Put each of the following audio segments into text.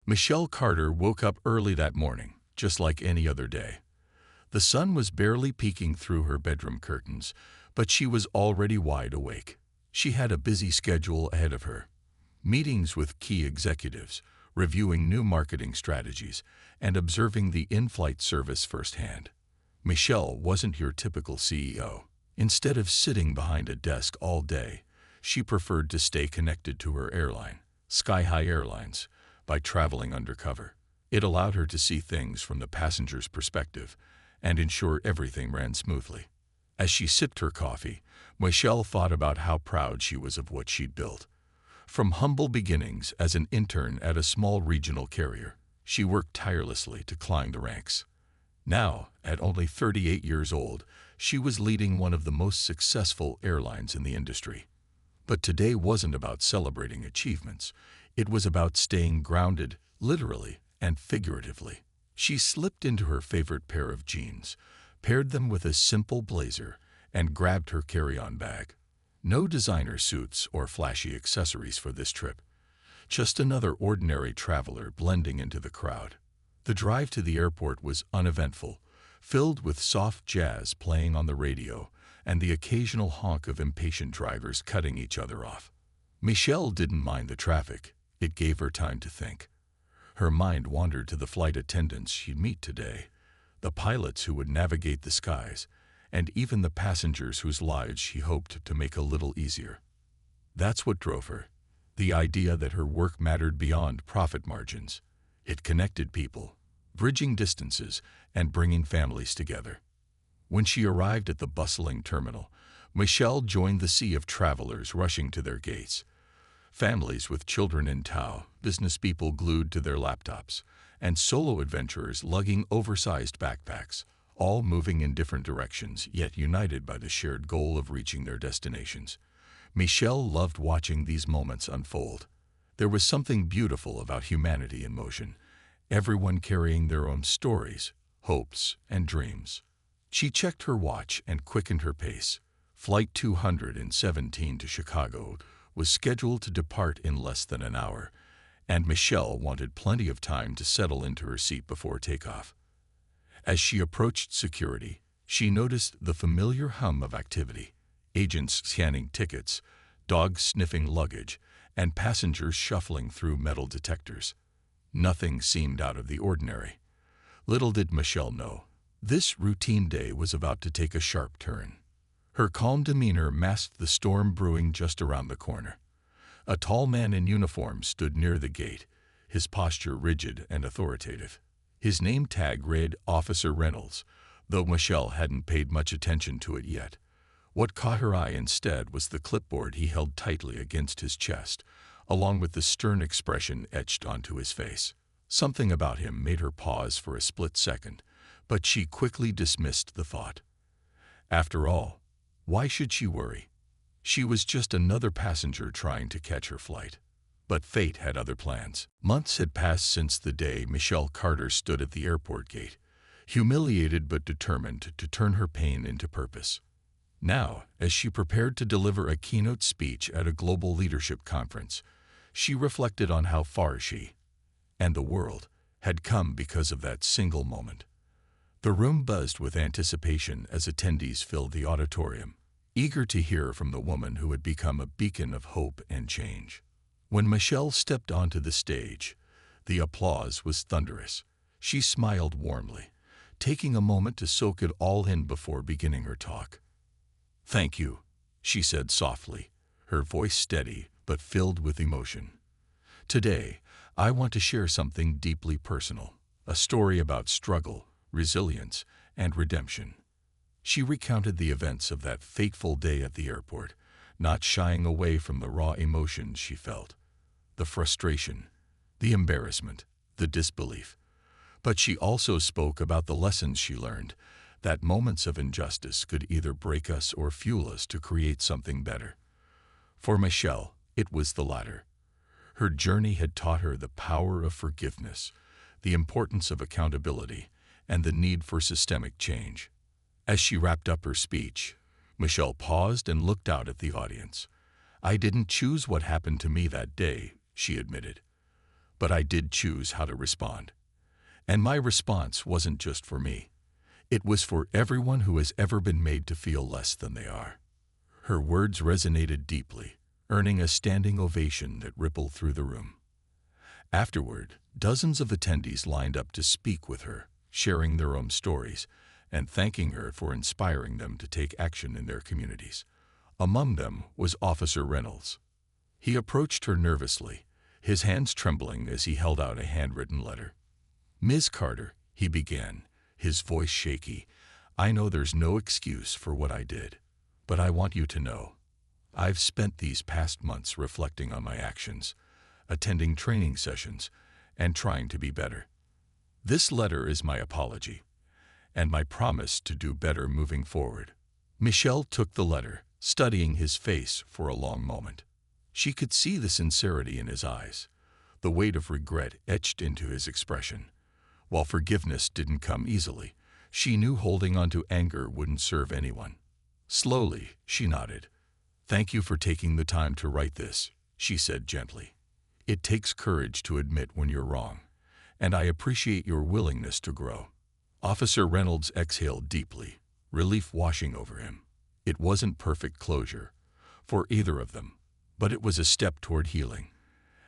Michelle Carter woke up early that morning, just like any other day. The sun was barely peeking through her bedroom curtains, but she was already wide awake. She had a busy schedule ahead of her. Meetings with key executives, reviewing new marketing strategies, and observing the in-flight service firsthand. Michelle wasn't your typical CEO. Instead of sitting behind a desk all day, she preferred to stay connected to her airline, Sky High Airlines, by traveling undercover. It allowed her to see things from the passenger's perspective and ensure everything ran smoothly. As she sipped her coffee, Michelle thought about how proud she was of what she'd built. From humble beginnings as an intern at a small regional carrier, she worked tirelessly to climb the ranks. Now, at only 38 years old, she was leading one of the most successful airlines in the industry. But today wasn't about celebrating achievements. It was about staying grounded, literally and figuratively. She slipped into her favorite pair of jeans, paired them with a simple blazer, and grabbed her carry-on bag. No designer suits or flashy accessories for this trip. Just another ordinary traveler blending into the crowd. The drive to the airport was uneventful, filled with soft jazz playing on the radio and the occasional honk of impatient drivers cutting each other off. Michelle didn't mind the traffic. It gave her time to think. Her mind wandered to the flight attendants she'd meet today, the pilots who would navigate the skies, and even the passengers whose lives she hoped to make a little easier. That's what drove her, the idea that her work mattered beyond profit margins. It connected people, bridging distances and bringing families together. When she arrived at the bustling terminal, Michelle joined the sea of travelers rushing to their gates. Families with children in tow, business people glued to their laptops, and solo adventurers lugging oversized backpacks, all moving in different directions, yet united by the shared goal of reaching their destinations. Michelle loved watching these moments unfold. There was something beautiful about humanity in motion, everyone carrying their own stories, hopes, and dreams. She checked her watch and quickened her pace. Flight 217 to Chicago was scheduled to depart in less than an hour, and Michelle wanted plenty of time to settle into her seat before takeoff. As she approached security, she noticed the familiar hum of activity: agents scanning tickets, dogs sniffing luggage, and passengers shuffling through metal detectors. Nothing seemed out of the ordinary. Little did Michelle know, this routine day was about to take a sharp turn. Her calm demeanor masked the storm brewing just around the corner. A tall man in uniform stood near the gate, his posture rigid and authoritative. His name tag read Officer Reynolds, though Michelle hadn't paid much attention to it yet. What caught her eye instead was the clipboard he held tightly against his chest, along with the stern expression etched onto his face. Something about him made her pause for a split second, but she quickly dismissed the thought. After all, why should she worry? She was just another passenger trying to catch her flight. But fate had other plans. Months had passed since the day Michelle Carter stood at the airport gate, humiliated but determined to turn her pain into purpose. Now, as she prepared to deliver a keynote speech at a global leadership conference, she reflected on how far she, and the world, had come because of that single moment. The room buzzed with anticipation as attendees filled the auditorium, eager to hear from the woman who had become a beacon of hope and change. When Michelle stepped onto the stage, the applause was thunderous. She smiled warmly, taking a moment to soak it all in before beginning her talk. "Thank you," she said softly, her voice steady but filled with emotion. "Today, I want to share something deeply personal, a story about struggle, resilience, and redemption." She recounted the events of that fateful day at the airport, not shying away from the raw emotions she felt. The frustration, the embarrassment, the disbelief. But she also spoke about the lessons she learned, that moments of injustice could either break us or fuel us to create something better. For Michelle, it was the latter. Her journey had taught her the power of forgiveness, the importance of accountability, and the need for systemic change. As she wrapped up her speech, Michelle paused and looked out at the audience. "I didn't choose what happened to me that day," she admitted. but I did choose how to respond. And my response wasn't just for me. It was for everyone who has ever been made to feel less than they are. Her words resonated deeply, earning a standing ovation that rippled through the room. Afterward, dozens of attendees lined up to speak with her, sharing their own stories and thanking her for inspiring them to take action in their communities. Among them was Officer Reynolds. He approached her nervously, his hands trembling as he held out a handwritten letter. "Ms. Carter," he began, his voice shaky, "I know there's no excuse for what I did, but I want you to know. I've spent these past months reflecting on my actions, attending training sessions, and trying to be better. This letter is my apology, and my promise to do better moving forward." Michelle took the letter, studying his face for a long moment. She could see the sincerity in his eyes, the weight of regret etched into his expression. While forgiveness didn't come easily, she knew holding on to anger wouldn't serve anyone. Slowly, she nodded. "Thank you for taking the time to write this," she said gently. "It takes courage to admit when you're wrong, and I appreciate your willingness to grow." Officer Reynolds exhaled deeply, relief washing over him. It wasn't perfect closure for either of them, but it was a step toward healing.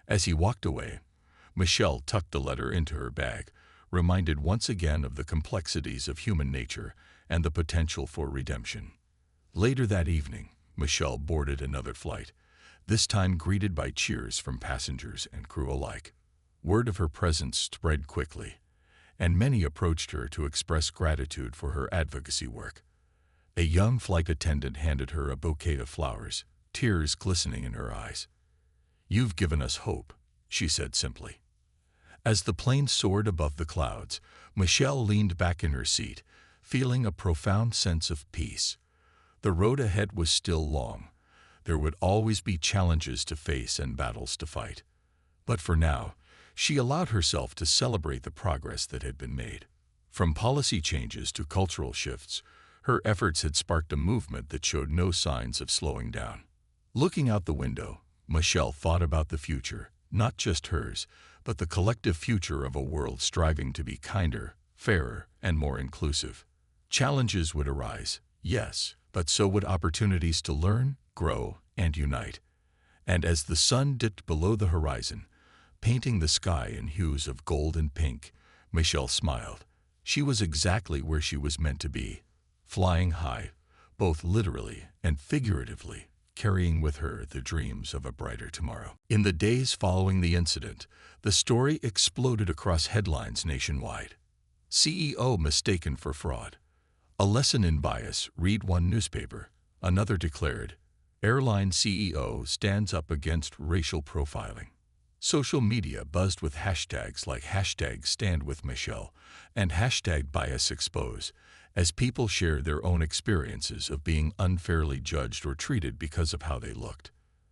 As he walked away, Michelle tucked the letter into her bag, reminded once again of the complexities of human nature and the potential for redemption. Later that evening, Michelle boarded another flight, this time greeted by cheers from passengers and crew alike. Word of her presence spread quickly, and many approached her to express gratitude for her advocacy work. A young flight attendant handed her a bouquet of flowers, tears glistening in her eyes. "You've given us hope," she said simply. As the plane soared above the clouds, Michelle leaned back in her seat, feeling a profound sense of peace. The road ahead was still long. There would always be challenges to face and battles to fight. But for now, she allowed herself to celebrate the progress that had been made. From policy changes to cultural shifts, her efforts had sparked a movement that showed no signs of slowing down. Looking out the window, Michelle thought about the future, not just hers, but the collective future of a world striving to be kinder, fairer, and more inclusive. Challenges would arise, yes, but so would opportunities to learn, grow, and unite. And as the sun dipped below the horizon, painting the sky in hues of gold and pink, Michelle smiled. She was exactly where she was meant to be, flying high, both literally and figuratively, carrying with her the dreams of a brighter tomorrow. In the days following the incident, the story exploded across headlines nationwide. CEO mistaken for fraud. A lesson in bias, read one newspaper. Another declared, Airline CEO stands up against racial profiling. Social media buzzed with hashtags like #StandWithMichelle and #BiasExpose as people shared their own experiences of being unfairly judged or treated because of how they looked.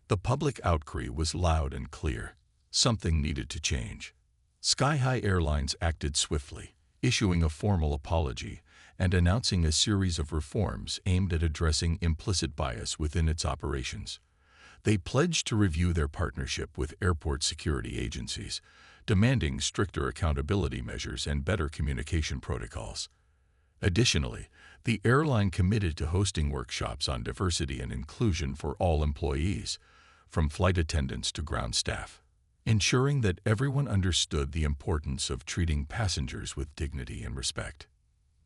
The public outcry was loud and clear. Something needed to change. Sky High Airlines acted swiftly, issuing a formal apology and announcing a series of reforms aimed at addressing implicit bias within its operations. They pledged to review their partnership with airport security agencies, demanding stricter accountability measures and better communication protocols. Additionally, the airline committed to hosting workshops on diversity and inclusion for all employees, from flight attendants to ground staff, ensuring that everyone understood the importance of treating passengers with dignity and respect.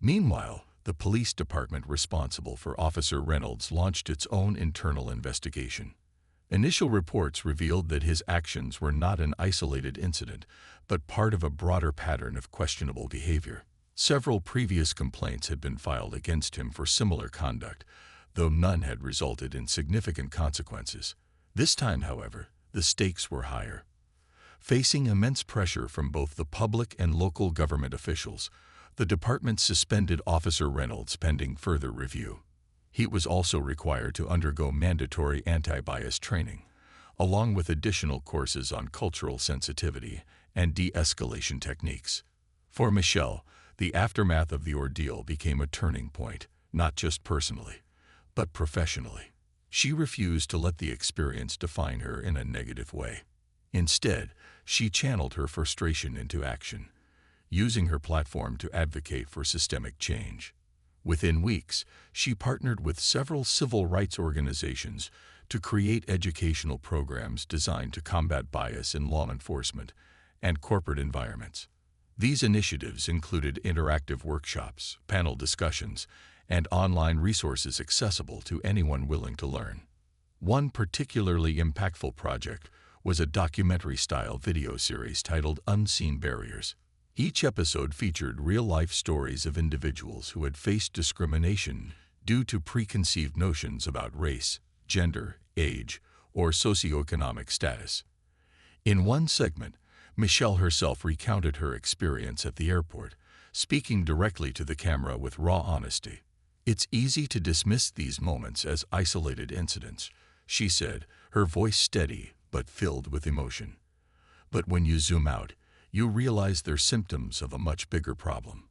Meanwhile, the police department responsible for Officer Reynolds launched its own internal investigation. Initial reports revealed that his actions were not an isolated incident, but part of a broader pattern of questionable behavior. Several previous complaints had been filed against him for similar conduct, though none had resulted in significant consequences. This time, however, the stakes were higher. Facing immense pressure from both the public and local government officials, the department suspended Officer Reynolds pending further review. He was also required to undergo mandatory anti-bias training, along with additional courses on cultural sensitivity and de-escalation techniques. For Michelle, the aftermath of the ordeal became a turning point, not just personally, but professionally. She refused to let the experience define her in a negative way. Instead, she channeled her frustration into action, using her platform to advocate for systemic change. Within weeks, she partnered with several civil rights organizations to create educational programs designed to combat bias in law enforcement and corporate environments. These initiatives included interactive workshops, panel discussions, and online resources accessible to anyone willing to learn. One particularly impactful project was a documentary-style video series titled Unseen Barriers. Each episode featured real-life stories of individuals who had faced discrimination due to preconceived notions about race, gender, age, or socioeconomic status. In one segment, Michelle herself recounted her experience at the airport, speaking directly to the camera with raw honesty. "It's easy to dismiss these moments as isolated incidents," she said, her voice steady but filled with emotion. "But when you zoom out, you realize they're symptoms of a much bigger problem.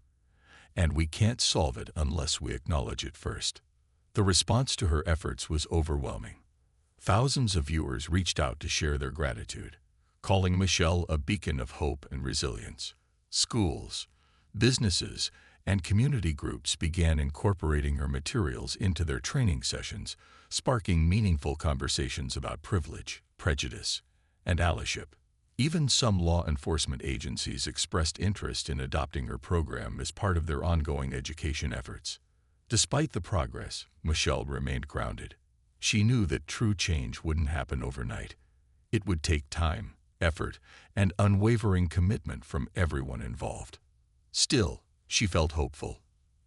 And we can't solve it unless we acknowledge it first." The response to her efforts was overwhelming. Thousands of viewers reached out to share their gratitude, calling Michelle a beacon of hope and resilience. Schools, businesses, and community groups began incorporating her materials into their training sessions, sparking meaningful conversations about privilege, prejudice, and allyship. Even some law enforcement agencies expressed interest in adopting her program as part of their ongoing education efforts. Despite the progress, Michelle remained grounded. She knew that true change wouldn't happen overnight. It would take time, effort, and unwavering commitment from everyone involved. Still, she felt hopeful.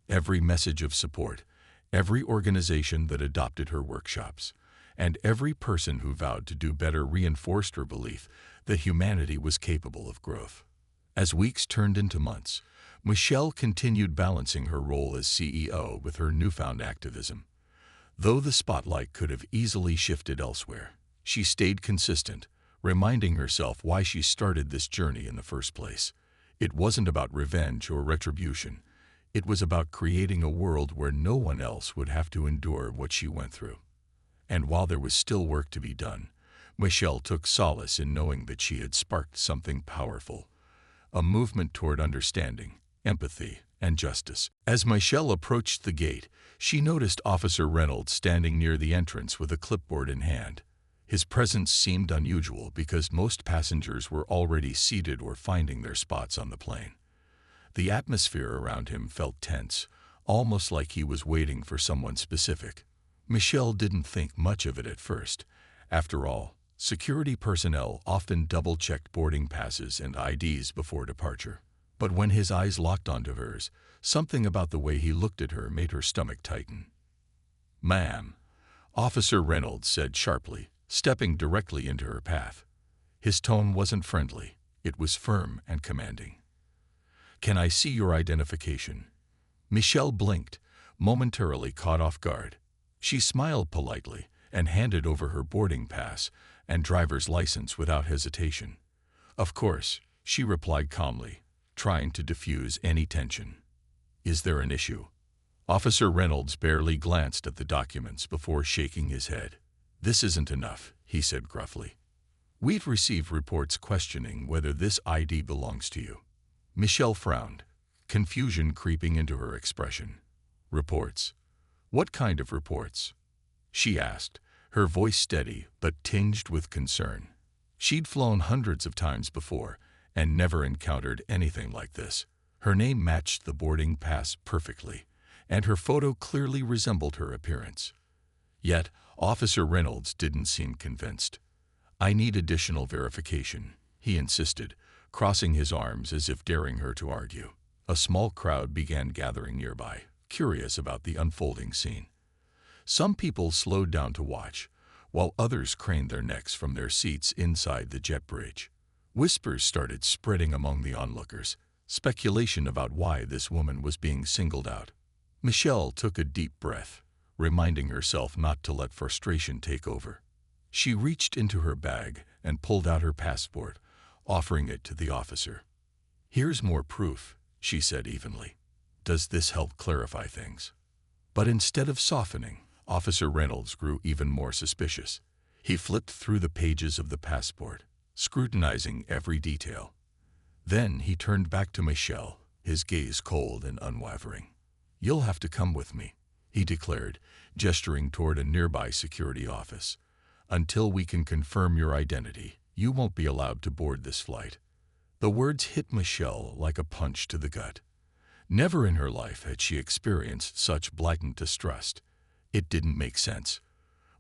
Every message of support, every organization that adopted her workshops, and every person who vowed to do better reinforced her belief that humanity was capable of growth. As weeks turned into months, Michelle continued balancing her role as CEO with her newfound activism. Though the spotlight could have easily shifted elsewhere, she stayed consistent, reminding herself why she started this journey in the first place. It wasn't about revenge or retribution. It was about creating a world where no one else would have to endure what she went through. And while there was still work to be done, Michelle took solace in knowing that she had sparked something powerful, a movement toward understanding, empathy, and justice. As Michelle approached the gate, she noticed Officer Reynolds standing near the entrance with a clipboard in hand. His presence seemed unusual because most passengers were already seated or finding their spots on the plane. The atmosphere around him felt tense, almost like he was waiting for someone specific. Michelle didn't think much of it at first. After all, security personnel often double-checked boarding passes and IDs before departure. But when his eyes locked onto hers, something about the way he looked at her made her stomach tighten. "Ma'am," Officer Reynolds said sharply, stepping directly into her path. His tone wasn't friendly. It was firm and commanding. "Can I see your identification?" Michelle blinked, momentarily caught off guard. She smiled politely and handed over her boarding pass and driver's license without hesitation. "Of course," she replied calmly, trying to diffuse any tension. "Is there an issue?" Officer Reynolds barely glanced at the documents before shaking his head. "This isn't enough," he said gruffly. "We've received reports questioning whether this ID belongs to you." Michelle frowned, confusion creeping into her expression. "Reports? What kind of reports?" she asked, her voice steady but tinged with concern. She'd flown hundreds of times before and never encountered anything like this. Her name matched the boarding pass perfectly, and her photo clearly resembled her appearance. Yet, Officer Reynolds didn't seem convinced. "I need additional verification," he insisted, crossing his arms as if daring her to argue. A small crowd began gathering nearby, curious about the unfolding scene. Some people slowed down to watch, while others craned their necks from their seats inside the jet bridge. Whispers started spreading among the onlookers, speculation about why this woman was being singled out. Michelle took a deep breath, reminding herself not to let frustration take over. She reached into her bag and pulled out her passport, offering it to the officer. "Here's more proof," she said evenly. "Does this help clarify things?" But instead of softening, Officer Reynolds grew even more suspicious. He flipped through the pages of the passport, scrutinizing every detail. Then he turned back to Michelle, his gaze cold and unwavering. "You'll have to come with me," he declared, gesturing toward a nearby security office. "Until we can confirm your identity, you won't be allowed to board this flight." The words hit Michelle like a punch to the gut. Never in her life had she experienced such blatant distrust. It didn't make sense.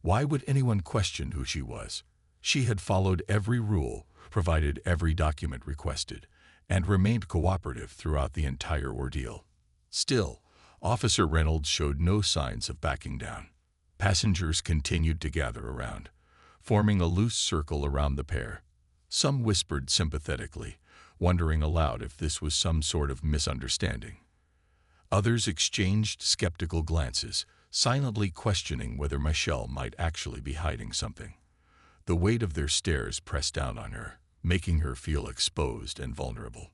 Why would anyone question who she was? She had followed every rule, provided every document requested, and remained cooperative throughout the entire ordeal. Still, Officer Reynolds showed no signs of backing down. Passengers continued to gather around, forming a loose circle around the pair. Some whispered sympathetically, wondering aloud if this was some sort of misunderstanding. Others exchanged skeptical glances, silently questioning whether Michelle might actually be hiding something. The weight of their stares pressed down on her, making her feel exposed and vulnerable.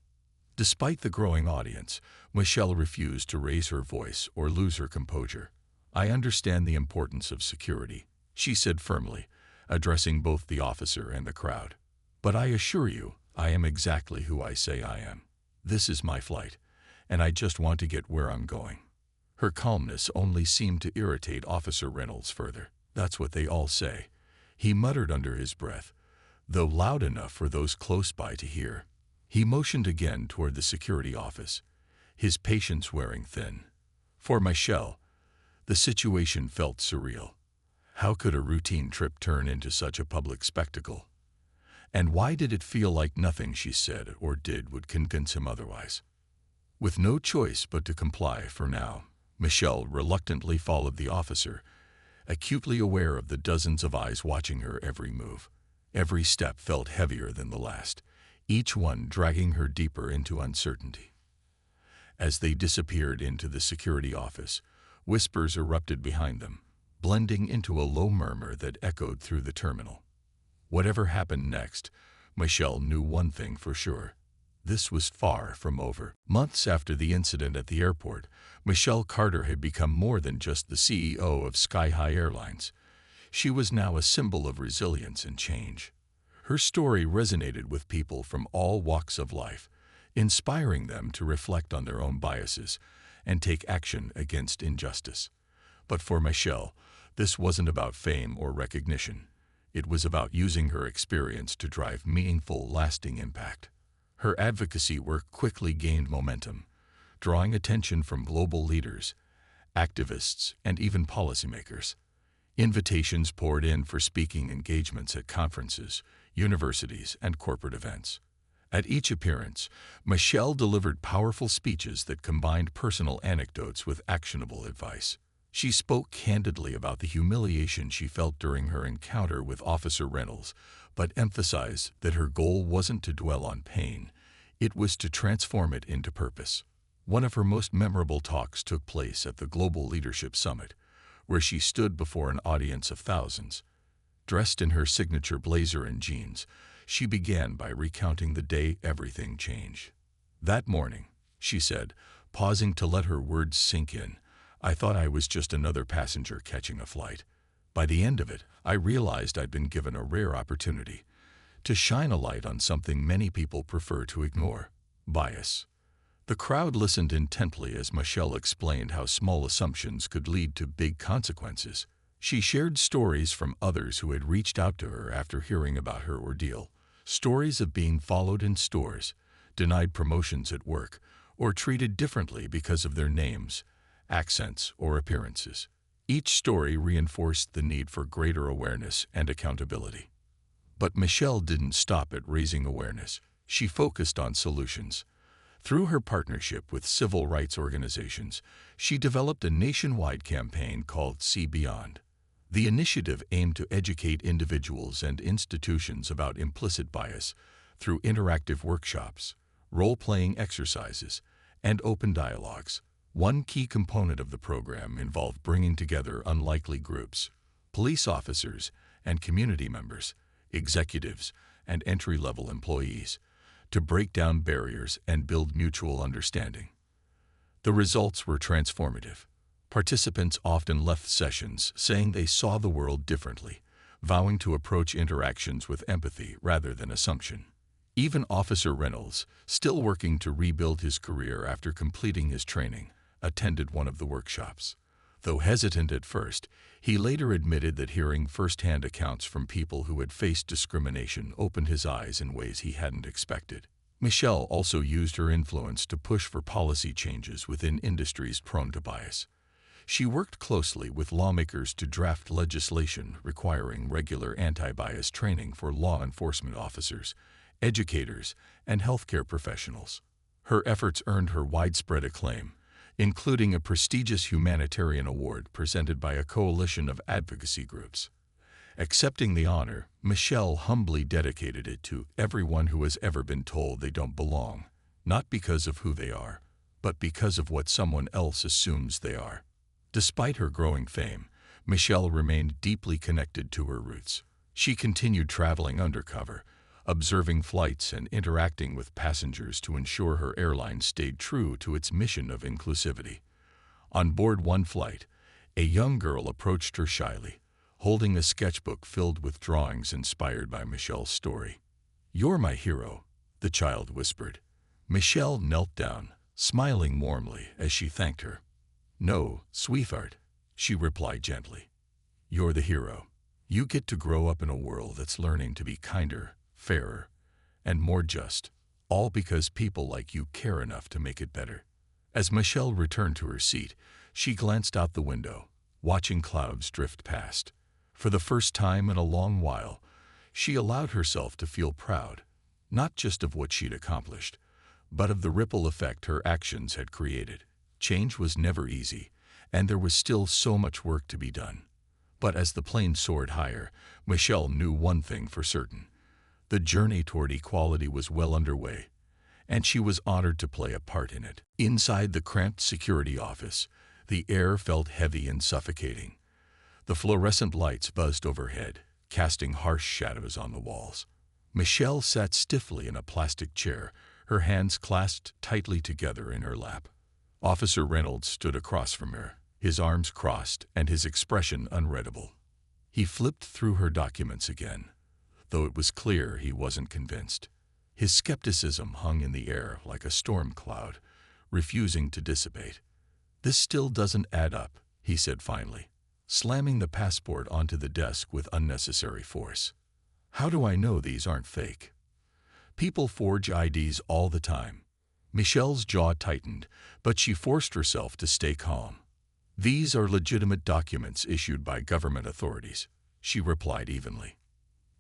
Despite the growing audience, Michelle refused to raise her voice or lose her composure. "I understand the importance of security," she said firmly, addressing both the officer and the crowd. "But I assure you, I am exactly who I say I am. This is my flight, and I just want to get where I'm going." Her calmness only seemed to irritate Officer Reynolds further. "That's what they all say," he muttered under his breath, though loud enough for those close by to hear. He motioned again toward the security office, his patience wearing thin. For Michelle, the situation felt surreal. How could a routine trip turn into such a public spectacle? And why did it feel like nothing she said or did would convince him otherwise? With no choice but to comply for now, Michelle reluctantly followed the officer, acutely aware of the dozens of eyes watching her every move. Every step felt heavier than the last, each one dragging her deeper into uncertainty. As they disappeared into the security office, whispers erupted behind them, blending into a low murmur that echoed through the terminal. Whatever happened next, Michelle knew one thing for sure. This was far from over. Months after the incident at the airport, Michelle Carter had become more than just the CEO of Sky High Airlines. She was now a symbol of resilience and change. Her story resonated with people from all walks of life, inspiring them to reflect on their own biases and take action against injustice. But for Michelle, this wasn't about fame or recognition. It was about using her experience to drive meaningful, lasting impact. Her advocacy work quickly gained momentum, drawing attention from global leaders, activists, and even policymakers. Invitations poured in for speaking engagements at conferences, universities, and corporate events. At each appearance, Michelle delivered powerful speeches that combined personal anecdotes with actionable advice. She spoke candidly about the humiliation she felt during her encounter with Officer Reynolds, but emphasized that her goal wasn't to dwell on pain, it was to transform it into purpose. One of her most memorable talks took place at the Global Leadership Summit, where she stood before an audience of thousands. Dressed in her signature blazer and jeans, she began by recounting the day everything changed. "That morning," she said, pausing to let her words sink in, "I thought I was just another passenger catching a flight. By the end of it, I realized I'd been given a rare opportunity to shine a light on something many people prefer to ignore: bias." The crowd listened intently as Michelle explained how small assumptions could lead to big consequences. She shared stories from others who had reached out to her after hearing about her ordeal. Stories of being followed in stores, denied promotions at work, or treated differently because of their names, accents, or appearances. Each story reinforced the need for greater awareness and accountability. But Michelle didn't stop at raising awareness. She focused on solutions. Through her partnership with civil rights organizations, she developed a nationwide campaign called See Beyond. The initiative aimed to educate individuals and institutions about implicit bias through interactive workshops, role-playing exercises, and open dialogues. One key component of the program involved bringing together unlikely groups, police officers and community members, executives and entry-level employees, to break down barriers and build mutual understanding. The results were transformative. Participants often left sessions saying they saw the world differently, vowing to approach interactions with empathy rather than assumption. Even Officer Reynolds, still working to rebuild his career after completing his training, attended one of the workshops. Though hesitant at first, he later admitted that hearing first-hand accounts from people who had faced discrimination opened his eyes in ways he hadn't expected. Michelle also used her influence to push for policy changes within industries prone to bias. She worked closely with lawmakers to draft legislation requiring regular anti-bias training for law enforcement officers, educators, and healthcare professionals. Her efforts earned her widespread acclaim, including a prestigious humanitarian award presented by a coalition of advocacy groups. Accepting the honor, Michelle humbly dedicated it to everyone who has ever been told they don't belong, not because of who they are, but because of what someone else assumes they are. Despite her growing fame, Michelle remained deeply connected to her roots. She continued traveling undercover, observing flights and interacting with passengers to ensure her airline stayed true to its mission of inclusivity. On board one flight, a young girl approached her shyly, holding a sketchbook filled with drawings inspired by Michelle's story. "You're my hero," the child whispered. Michelle knelt down, smiling warmly as she thanked her. "No, sweetheart," she replied gently. "You're the hero. You get to grow up in a world that's learning to be kinder, fairer, and more just, all because people like you care enough to make it better." As Michelle returned to her seat, she glanced out the window, watching clouds drift past. For the first time in a long while, she allowed herself to feel proud, not just of what she'd accomplished, but of the ripple effect her actions had created. Change was never easy, and there was still so much work to be done. But as the plane soared higher, Michelle knew one thing for certain. The journey toward equality was well underway, and she was honored to play a part in it. Inside the cramped security office, the air felt heavy and suffocating. The fluorescent lights buzzed overhead, casting harsh shadows on the walls. Michelle sat stiffly in a plastic chair, her hands clasped tightly together in her lap. Officer Reynolds stood across from her, his arms crossed and his expression unreadable. He flipped through her documents again, though it was clear he wasn't convinced. His skepticism hung in the air like a storm cloud, refusing to dissipate. "This still doesn't add up," he said finally, slamming the passport onto the desk with unnecessary force. "How do I know these aren't fake? People forge IDs all the time." Michelle's jaw tightened, but she forced herself to stay calm. "These are legitimate documents issued by government authorities," she replied evenly.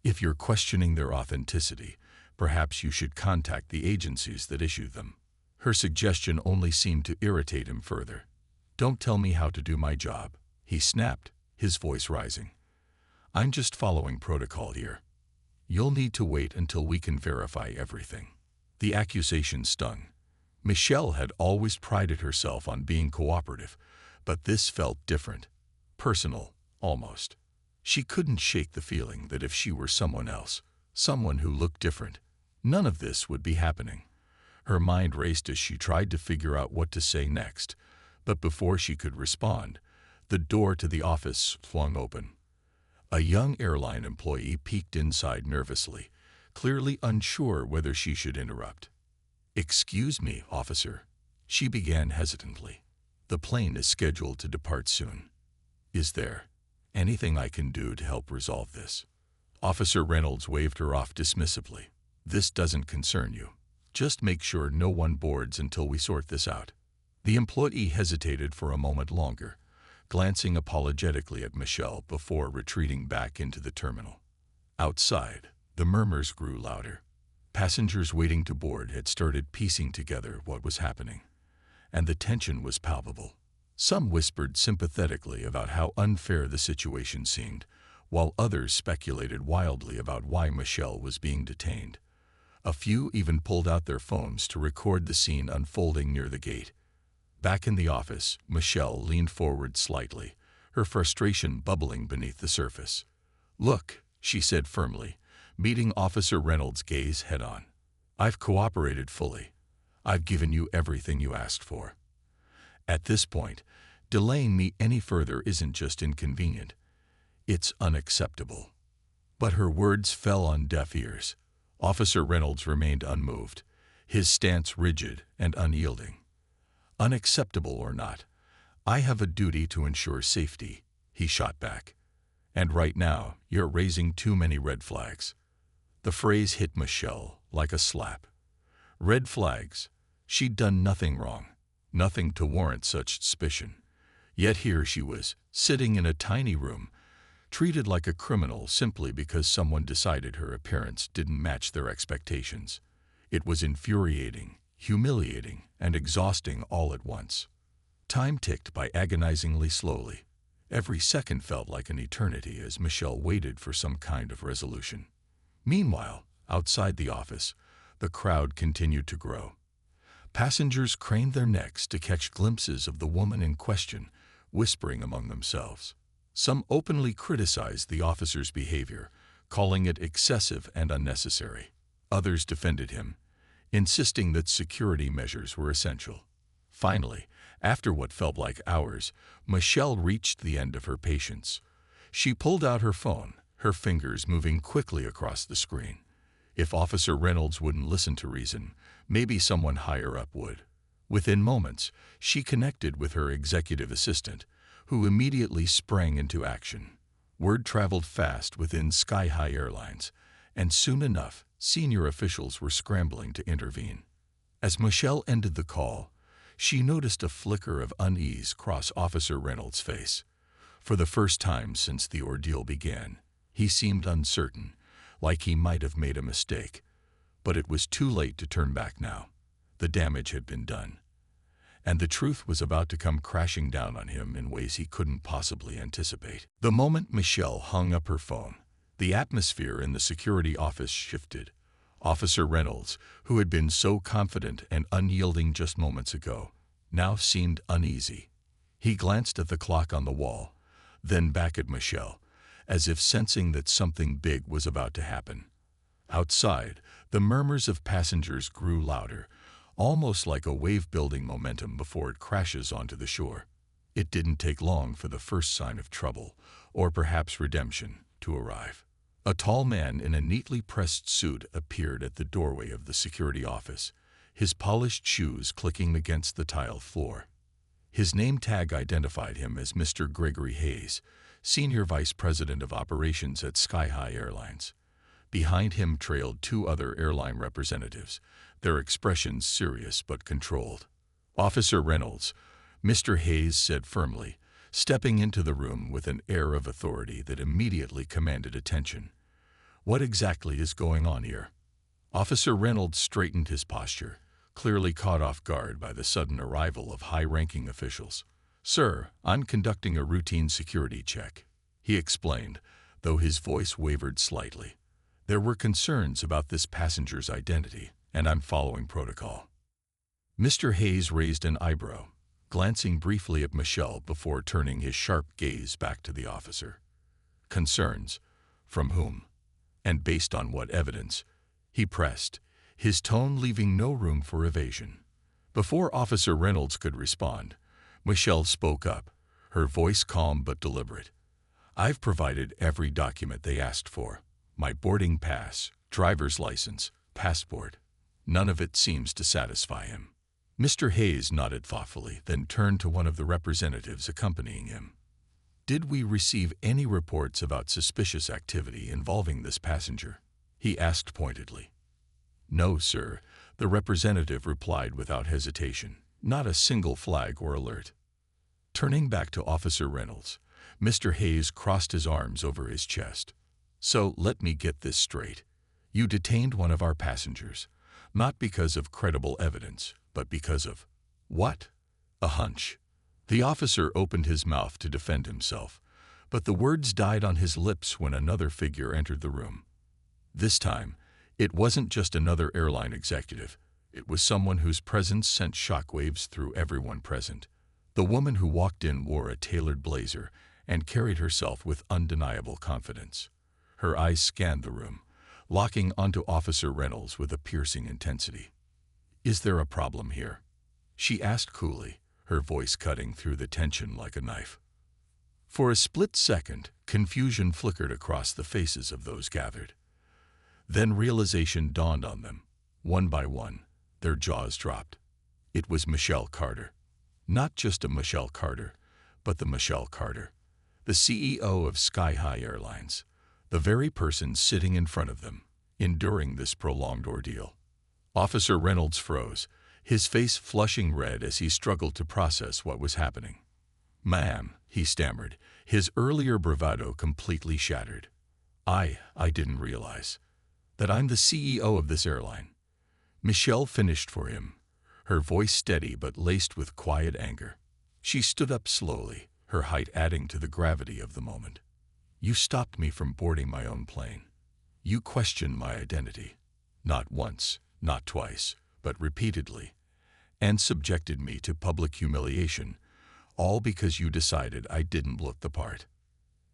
"If you're questioning their authenticity, perhaps you should contact the agencies that issued them." Her suggestion only seemed to irritate him further. "Don't tell me how to do my job," he snapped, his voice rising. "I'm just following protocol here. You'll need to wait until we can verify everything." The accusation stung. Michelle had always prided herself on being cooperative, but this felt different, personal, almost. She couldn't shake the feeling that if she were someone else, someone who looked different, none of this would be happening. Her mind raced as she tried to figure out what to say next, but before she could respond, the door to the office flung open. A young airline employee peeked inside nervously, clearly unsure whether she should interrupt. "Excuse me, officer," she began hesitantly. "The plane is scheduled to depart soon. Is there anything I can do to help resolve this?" Officer Reynolds waved her off dismissively. "This doesn't concern you. Just make sure no one boards until we sort this out." The employee hesitated for a moment longer, glancing apologetically at Michelle before retreating back into the terminal. Outside, the murmurs grew louder. Passengers waiting to board had started piecing together what was happening, and the tension was palpable. Some whispered sympathetically about how unfair the situation seemed, while others speculated wildly about why Michelle was being detained. A few even pulled out their phones to record the scene unfolding near the gate. Back in the office, Michelle leaned forward slightly, her frustration bubbling beneath the surface. "Look," she said firmly, meeting Officer Reynolds' gaze head-on. "I've cooperated fully. I've given you everything you asked for. At this point, delaying me any further isn't just inconvenient. It's unacceptable." But her words fell on deaf ears. Officer Reynolds remained unmoved, his stance rigid and unyielding. "Unacceptable or not, I have a duty to ensure safety," he shot back. "And right now, you're raising too many red flags." The phrase hit Michelle like a slap. Red flags. She'd done nothing wrong, nothing to warrant such suspicion. Yet here she was, sitting in a tiny room, treated like a criminal simply because someone decided her appearance didn't match their expectations. It was infuriating, humiliating, and exhausting all at once. Time ticked by agonizingly slowly. Every second felt like an eternity as Michelle waited for some kind of resolution. Meanwhile, outside the office, the crowd continued to grow. Passengers craned their necks to catch glimpses of the woman in question, whispering among themselves. Some openly criticized the officer's behavior, calling it excessive and unnecessary. Others defended him, insisting that security measures were essential. Finally, after what felt like hours, Michelle reached the end of her patience. She pulled out her phone, her fingers moving quickly across the screen. If Officer Reynolds wouldn't listen to reason, maybe someone higher up would. Within moments, she connected with her executive assistant, who immediately sprang into action. Word traveled fast within Sky High Airlines, and soon enough, senior officials were scrambling to intervene. As Michelle ended the call, she noticed a flicker of unease cross Officer Reynolds' face. For the first time since the ordeal began, he seemed uncertain, like he might have made a mistake. But it was too late to turn back now. The damage had been done. And the truth was about to come crashing down on him in ways he couldn't possibly anticipate. The moment Michelle hung up her phone, the atmosphere in the security office shifted. Officer Reynolds, who had been so confident and unyielding just moments ago, now seemed uneasy. He glanced at the clock on the wall, then back at Michelle, as if sensing that something big was about to happen. Outside, the murmurs of passengers grew louder, almost like a wave building momentum before it crashes onto the shore. It didn't take long for the first sign of trouble, or perhaps redemption, to arrive. A tall man in a neatly pressed suit appeared at the doorway of the security office, his polished shoes clicking against the tiled floor. His name tag identified him as Mr. Gregory Hayes, Senior Vice President of Operations at Sky High Airlines. Behind him trailed two other airline representatives, their expressions serious but controlled. "Officer Reynolds," Mr. Hayes said firmly, stepping into the room with an air of authority that immediately commanded attention. "What exactly is going on here?" Officer Reynolds straightened his posture, clearly caught off guard by the sudden arrival of high-ranking officials. "Sir, I'm conducting a routine security check," he explained, though his voice wavered slightly. "There were concerns about this passenger's identity, and I'm following protocol." Mr. Hayes raised an eyebrow, glancing briefly at Michelle before turning his sharp gaze back to the officer. "Concerns? From whom? And based on what evidence?" he pressed, his tone leaving no room for evasion. Before Officer Reynolds could respond, Michelle spoke up, her voice calm but deliberate. "I've provided every document they asked for. My boarding pass, driver's license, passport. None of it seems to satisfy him." Mr. Hayes nodded thoughtfully, then turned to one of the representatives accompanying him. "Did we receive any reports about suspicious activity involving this passenger?" he asked pointedly. "No, sir," the representative replied without hesitation. "Not a single flag or alert." Turning back to Officer Reynolds, Mr. Hayes crossed his arms over his chest. "So let me get this straight. You detained one of our passengers, not because of credible evidence, but because of what?" "A hunch." The officer opened his mouth to defend himself, but the words died on his lips when another figure entered the room. This time, it wasn't just another airline executive. It was someone whose presence sent shockwaves through everyone present. The woman who walked in wore a tailored blazer and carried herself with undeniable confidence. Her eyes scanned the room, locking onto Officer Reynolds with a piercing intensity. "Is there a problem here?" she asked coolly, her voice cutting through the tension like a knife. For a split second, confusion flickered across the faces of those gathered. Then realization dawned on them. One by one, their jaws dropped. It was Michelle Carter. Not just a Michelle Carter, but the Michelle Carter, the CEO of Sky High Airlines, the very person sitting in front of them, enduring this prolonged ordeal. Officer Reynolds froze, his face flushing red as he struggled to process what was happening. "Ma'am," he stammered, his earlier bravado completely shattered. I didn't realize that I'm the CEO of this airline." Michelle finished for him, her voice steady but laced with quiet anger. She stood up slowly, her height adding to the gravity of the moment. "You stopped me from boarding my own plane. You questioned my identity. Not once, not twice, but repeatedly, and subjected me to public humiliation, all because you decided I didn't look the part."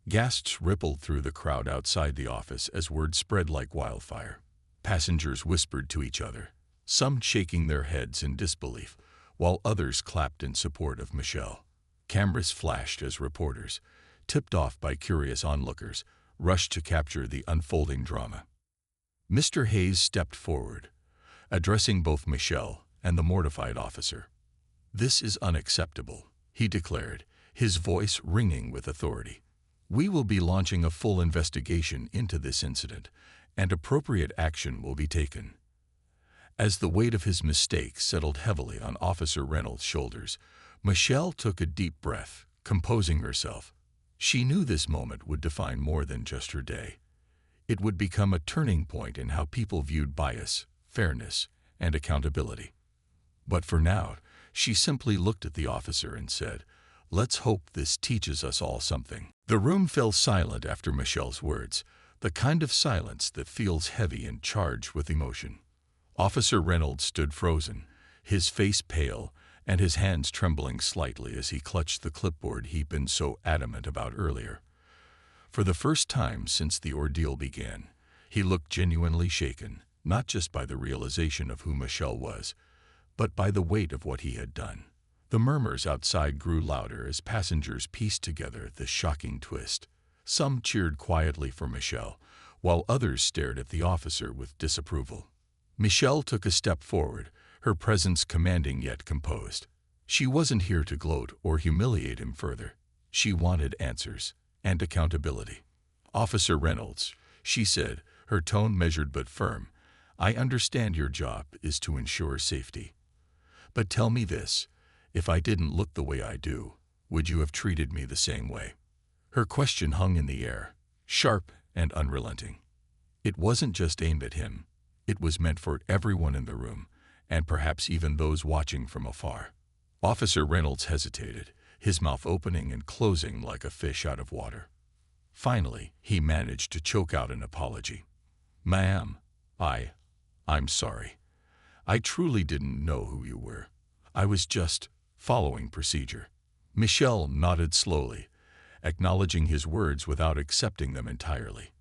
Gasps rippled through the crowd outside the office as word spread like wildfire. Passengers whispered to each other, some shaking their heads in disbelief, while others clapped in support of Michelle. Cameras flashed as reporters, tipped off by curious onlookers, rushed to capture the unfolding drama. Mr. Hayes stepped forward, addressing both Michelle and the mortified officer. "This is unacceptable," he declared, his voice ringing with authority. "We will be launching a full investigation into this incident, and appropriate action will be taken." As the weight of his mistake settled heavily on Officer Reynolds' shoulders, Michelle took a deep breath, composing herself. She knew this moment would define more than just her day. It would become a turning point in how people viewed bias, fairness, and accountability. But for now, she simply looked at the officer and said, "Let's hope this teaches us all something." The room fell silent after Michelle's words, the kind of silence that feels heavy and charged with emotion. Officer Reynolds stood frozen, his face pale and his hands trembling slightly as he clutched the clipboard he'd been so adamant about earlier. For the first time since the ordeal began, he looked genuinely shaken, not just by the realization of who Michelle was, but by the weight of what he had done. The murmurs outside grew louder as passengers pieced together this shocking twist. Some cheered quietly for Michelle, while others stared at the officer with disapproval. Michelle took a step forward, her presence commanding yet composed. She wasn't here to gloat or humiliate him further. She wanted answers and accountability. "Officer Reynolds," she said, her tone measured but firm, "I understand your job is to ensure safety. But tell me this, if I didn't look the way I do, would you have treated me the same way?" Her question hung in the air, sharp and unrelenting. It wasn't just aimed at him. It was meant for everyone in the room, and perhaps even those watching from afar. Officer Reynolds hesitated, his mouth opening and closing like a fish out of water. Finally, he managed to choke out an apology. "Ma'am, I'm sorry. I truly didn't know who you were. I was just following procedure." Michelle nodded slowly, acknowledging his words without accepting them entirely.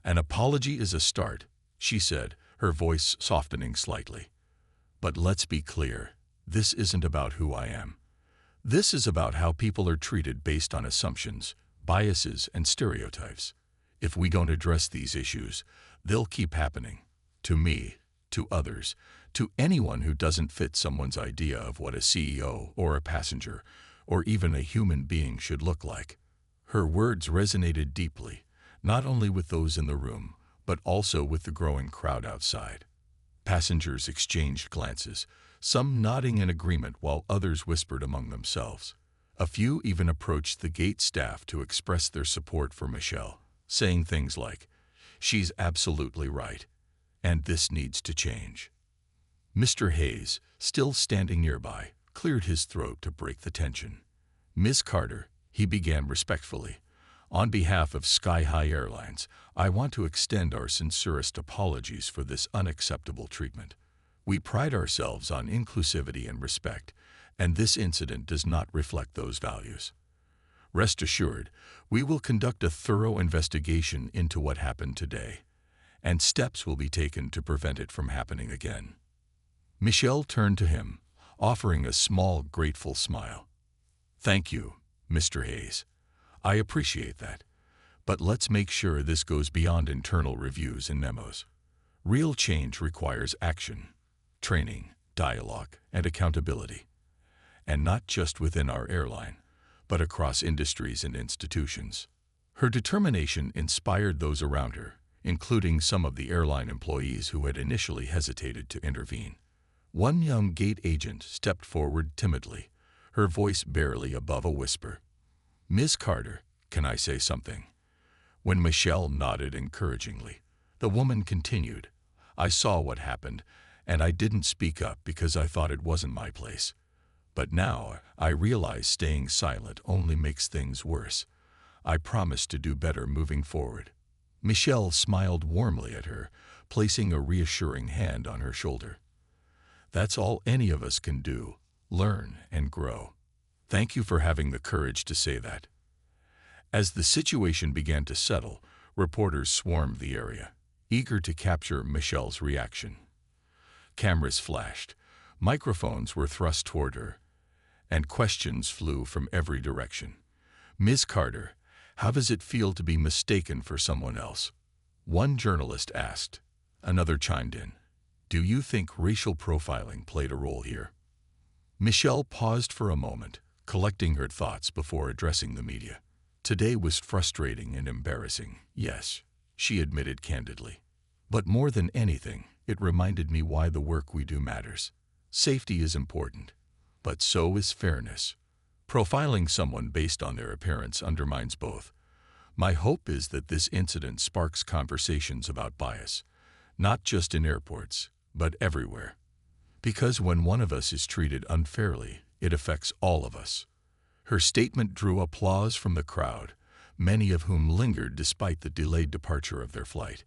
"An apology is a start," she said, her voice softening slightly. "But let's be clear, this isn't about who I am. This is about how people are treated based on assumptions, biases, and stereotypes. If we don't address these issues, they'll keep happening. To me, to others, to anyone who doesn't fit someone's idea of what a CEO or a passenger or even a human being should look like." Her words resonated deeply, not only with those in the room, but also with the growing crowd outside. Passengers exchanged glances, some nodding in agreement while others whispered among themselves. A few even approached the gate staff to express their support for Michelle, saying things like, "She's absolutely right, and this needs to change." Mr. Hayes, still standing nearby, cleared his throat to break the tension. "Miss Carter," he began respectfully, "on behalf of Sky High Airlines, I want to extend our sincerest apologies for this unacceptable treatment. We pride ourselves on inclusivity and respect, and this incident does not reflect those values. Rest assured, we will conduct a thorough investigation into what happened today, and steps will be taken to prevent it from happening again." Michelle turned to him, offering a small, grateful smile. "Thank you, Mr. Hayes. I appreciate that. But let's make sure this goes beyond internal reviews and memos. Real change requires action, training, dialogue, and accountability. And not just within our airline, but across industries and institutions. Her determination inspired those around her, including some of the airline employees who had initially hesitated to intervene. One young gate agent stepped forward timidly, her voice barely above a whisper. "Miss Carter, can I say something?" When Michelle nodded encouragingly, the woman continued, "I saw what happened, and I didn't speak up because I thought it wasn't my place. But now I realize staying silent only makes things worse. I promise to do better moving forward." Michelle smiled warmly at her, placing a reassuring hand on her shoulder. "That's all any of us can do, learn and grow. Thank you for having the courage to say that." As the situation began to settle, reporters swarmed the area, eager to capture Michelle's reaction. Cameras flashed, microphones were thrust toward her, and questions flew from every direction. "Ms. Carter, how does it feel to be mistaken for someone else?" One journalist asked. Another chimed in. "Do you think racial profiling played a role here?" Michelle paused for a moment, collecting her thoughts before addressing the media. "Today was frustrating and embarrassing, yes," she admitted candidly. "But more than anything, it reminded me why the work we do matters. Safety is important, but so is fairness. Profiling someone based on their appearance undermines both. My hope is that this incident sparks conversations about bias, not just in airports, but everywhere. Because when one of us is treated unfairly, it affects all of us." Her statement drew applause from the crowd, many of whom lingered despite the delayed departure of their flight.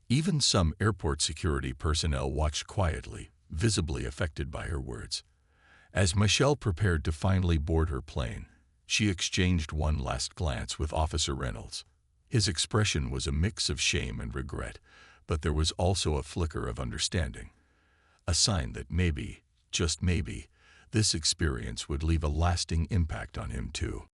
Even some airport security personnel watched quietly, visibly affected by her words. As Michelle prepared to finally board her plane, she exchanged one last glance with Officer Reynolds. His expression was a mix of shame and regret, but there was also a flicker of understanding. A sign that maybe, just maybe, this experience would leave a lasting impact on him too.